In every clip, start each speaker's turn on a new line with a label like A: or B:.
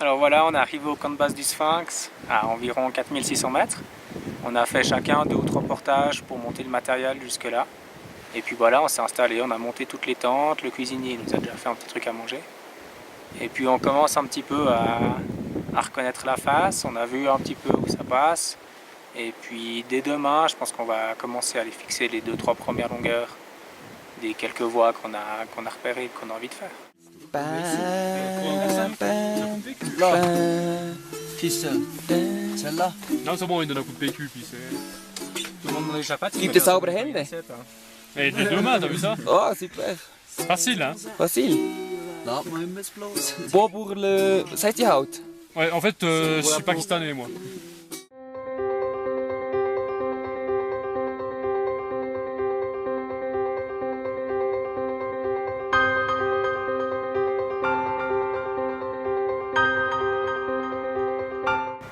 A: Alors voilà, on est arrivé au camp de base du Sphinx à environ 4600 mètres. On a fait chacun 2 ou 3 portages pour monter le matériel jusque là. Et puis voilà, on s'est installé, on a monté toutes les tentes, le cuisinier nous a déjà fait un petit truc à manger. Et puis on commence un petit peu à reconnaître la face, on a vu un petit peu où ça passe. Et puis dès demain, je pense qu'on va commencer à aller fixer les 2-3 premières longueurs des quelques voies qu'on a repérées et qu'on a envie de faire.
B: Là, piste, celle-là.
C: Non, c'est bon, il donne un coup de PQ, puis c'est...
A: Tout le monde dans les chapettes.
B: Gibt es saubere Hände?
C: Eh, des 2 mains, t'as vu ça?
B: Oh, super.
C: C'est facile, hein?
B: Facile.
D: Laat me hem eens bloot.
B: Bon pour le... Seid ihr Haut?
C: Ouais, en fait, je suis pakistanais, moi.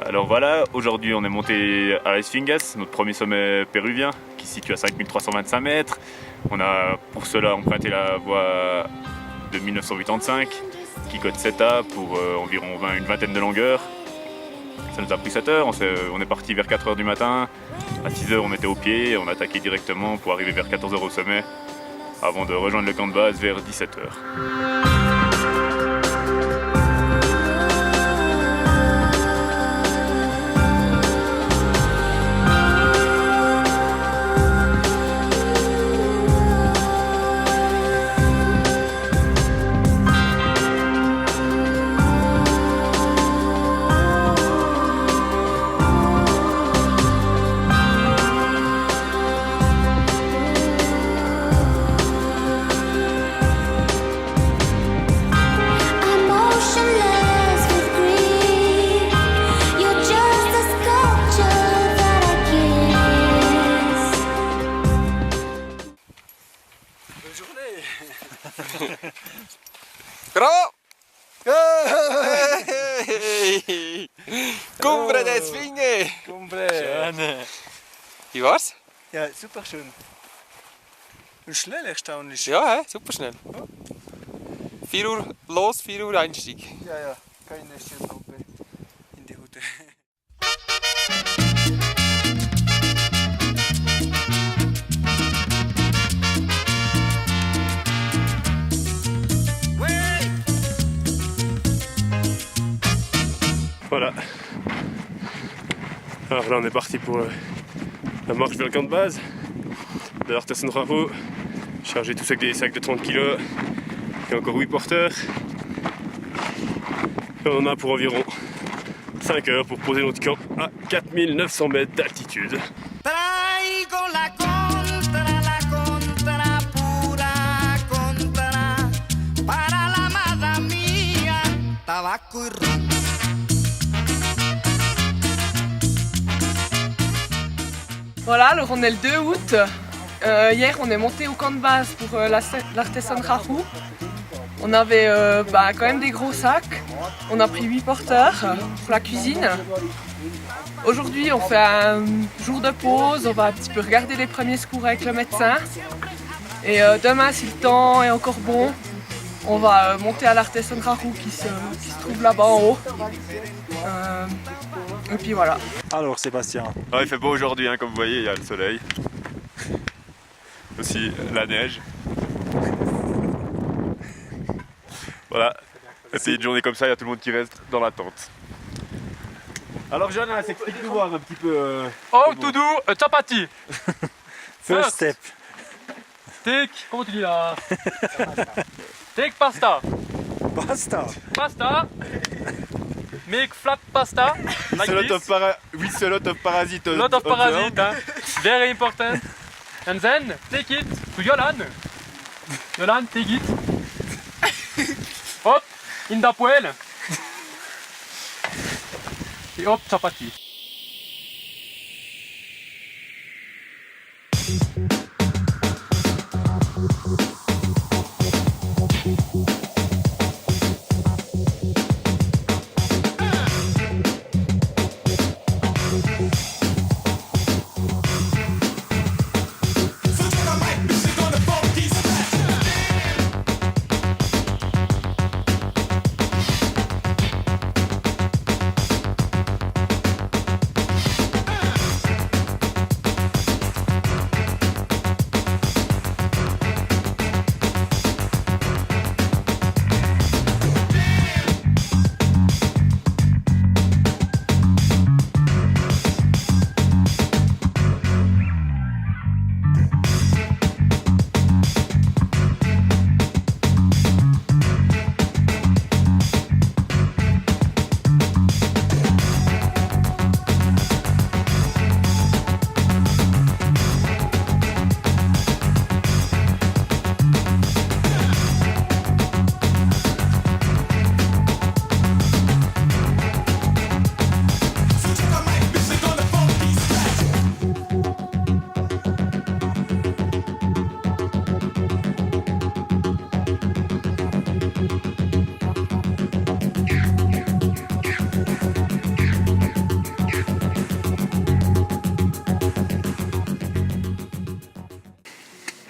E: Alors voilà, aujourd'hui on est monté à la Sphinx, notre premier sommet péruvien qui se situe à 5325 mètres. On a pour cela emprunté la voie de 1985 qui code 7A pour environ une vingtaine de longueurs. Ça nous a pris 7 heures, on est parti vers 4 heures du matin. À 6 heures on était au pied, on a attaqué directement pour arriver vers 14 heures au sommet avant de rejoindre le camp de base vers 17 heures.
B: Bravo! Cumbre des Sphinx!
A: Cumbre!
B: Wie war's?
A: Ja, super schön. Und schnell erstaunlich.
B: Ja, super schnell. 4 Uhr los, 4 Uhr Einstieg.
A: Ja, keine Schürpumpe in die Hütte.
C: Voilà. Alors là on est parti pour la marche vers le camp de base de l'Artesen Rahu. Chargé tout ça avec des sacs de 30 kg. Il y a encore 8 porteurs. Et on en a pour environ 5 heures pour poser notre camp à 4900 mètres d'altitude.
F: Voilà, alors on est le 2 août. Hier on est monté au camp de base pour l'Artesen Rahu. On avait quand même des gros sacs. On a pris 8 porteurs pour la cuisine. Aujourd'hui on fait un jour de pause, on va un petit peu regarder les premiers secours avec le médecin. Et demain, si le temps est encore bon, on va monter à l'Artesen Rahu qui se trouve là-bas en haut. Et puis voilà.
G: Alors Sébastien,
E: Il fait beau aujourd'hui, hein, comme vous voyez, il y a le soleil. Aussi la neige. Voilà. Et puis une journée comme ça, il y a tout le monde qui reste dans la tente. Alors Jonas, explique-nous voir un petit peu...
B: How to do a chapati.
G: first step.
B: Take, comment tu dis là? Take pasta.
G: Basta.
B: Pasta. Make flat pasta. Like
E: with a lot of parasites.
B: lot of parasites, hein? Very important. And then take it to Yolan. Yolan, take it. Hop, in the poêle. Et hop, chapati.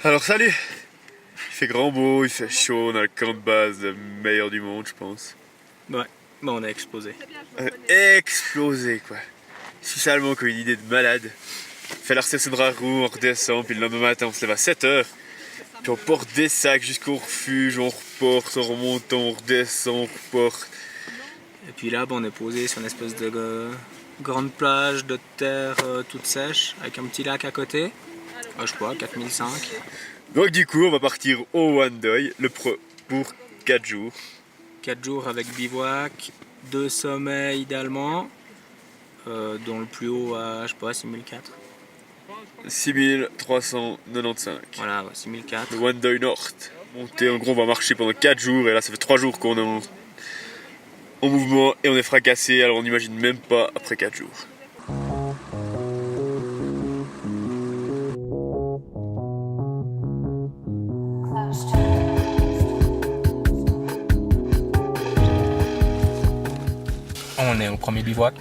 E: Alors salut. Il fait grand beau, il fait chaud, on a le camp de base le meilleur du monde je pense.
A: Ouais, bon, on a explosé.
E: Explosé quoi. Si seulement qu'on a une idée de malade. On fait l'Artesen Rahu, on redescend, puis le lendemain matin on se lève à 7h. Puis on porte des sacs jusqu'au refuge, on reporte, on remonte, on redescend, on reporte.
A: Et puis là, on est posé sur une espèce de grande plage de terre toute sèche, avec un petit lac à côté. Je sais pas, 4005.
E: Donc du coup on va partir au Wandoy pour 4 jours.
A: 4 jours avec bivouac, 2 sommets idéalement, dont le plus haut à, je sais pas, 6004.
E: 6395.
A: Voilà, ouais, 6004.
E: Le Wandoy Nord. Monter, en gros on va marcher pendant 4 jours et là ça fait 3 jours qu'on est en mouvement et on est fracassé, alors on n'imagine même pas après 4 jours.
A: On est au premier bivouac.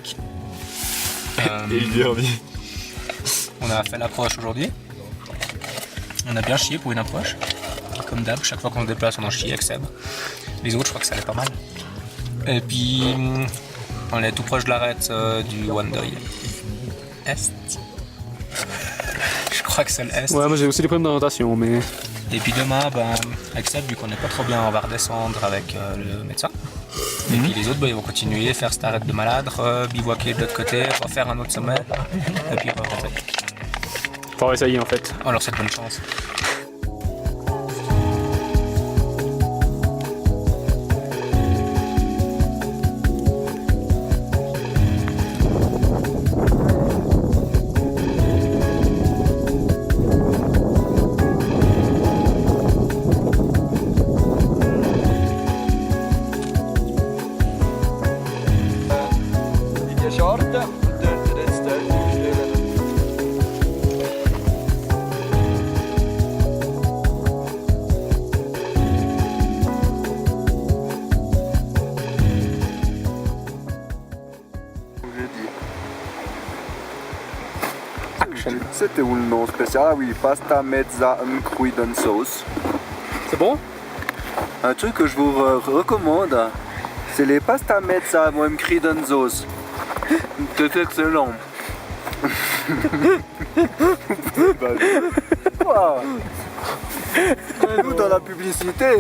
E: Et le dernier.
A: On a fait l'approche aujourd'hui. On a bien chié pour une approche. Comme d'hab, chaque fois qu'on se déplace, on en chie avec Seb. Les autres, je crois que ça allait pas mal. Et puis, on est tout proche de l'arête du Wandoy Est. Je crois que c'est l'Est.
C: Ouais, moi j'ai aussi des problèmes d'orientation, mais...
A: Et puis demain, avec Seb, vu qu'on n'est pas trop bien, on va redescendre avec le médecin. Et puis les autres, ils vont continuer, faire cette arête de malade, bivouaquer de l'autre côté, refaire un autre sommet, et puis remonter.
C: Faut essayer en fait.
A: Alors c'est de bonne chance.
B: chaîne.
H: C'était où le nom spécial? Ah oui, pasta mezza cruden sauce.
B: C'est bon?
H: Un truc que je vous recommande, c'est les pasta mezza cruden sauce. C'est excellent. Quoi? Nous dans la publicité.